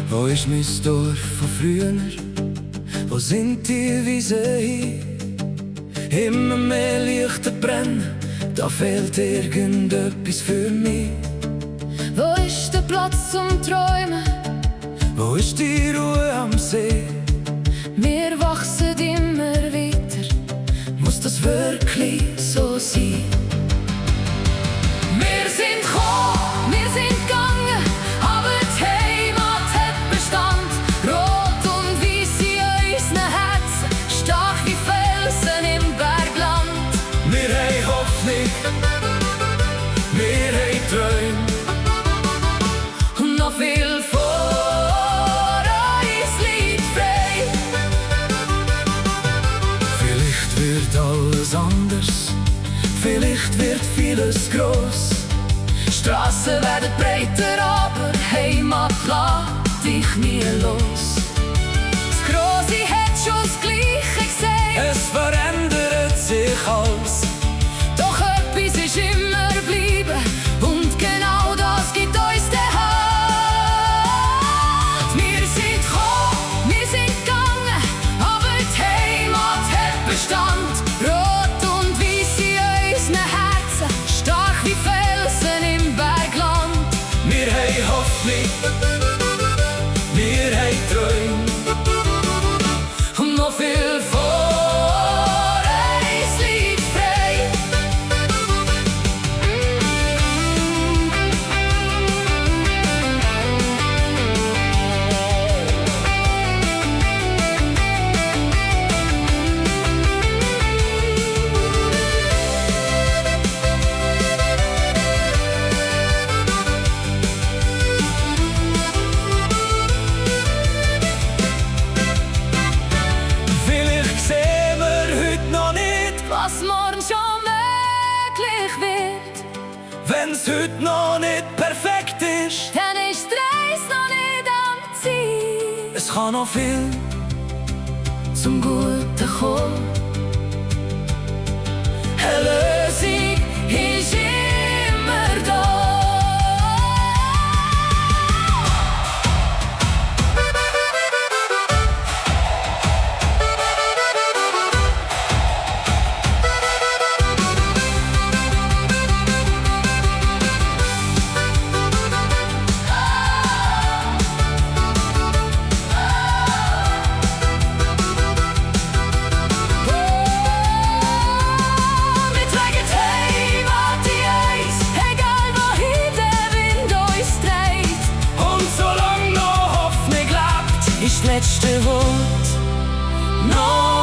Wo ist mein Dorf von früher? Wo sind die Wiesen hin? Immer mehr Lichter brennen, da fehlt irgendetwas für mich. Wo ist der Platz zum Träumen? Wo ist die Ruhe am See? Wir wachsen immer weiter. Muss das wirklich so sein? Wir sind gekommen, wir sind gegangen, aber die Heimat hat Bestand. Rot und weiss in unseren Herzen, stark wie Felsen im Bergland. Wir haben Hoffnung, wir haben Träume Und noch viel vor uns liegt frei. Vielleicht wird alles anders, vielleicht wird vieles gross. Strassen werden breiter, aber Heimat lässt dich nie los. Das Grosse hat schon das Gleiche gesehen. Es verändert sich alles. Doch etwas ist immer bleiben und genau das gibt uns den Halt. Wir sind gekommen, wir sind gegangen, aber die Heimat hat Bestand. Rot und weiss in unseren Herzen, stark wie Felsen im Bergland. Wir haben Hoffnung, wir haben Träume Und noch viel vor uns liegt frei. Vielleicht sehen wir heute noch nicht, Was morgen schon möglich wird, wenn's heute noch nicht perfekt ist. dann ist die Reise noch nicht am Ziel. Es kann noch viel Zum Guten kommen. Eine Lösung ist immer da. Wir tragen die Heimat in uns, egal wohin der Wind uns trägt. und solange noch Hoffnung lebt, Ist das letzte Wort noch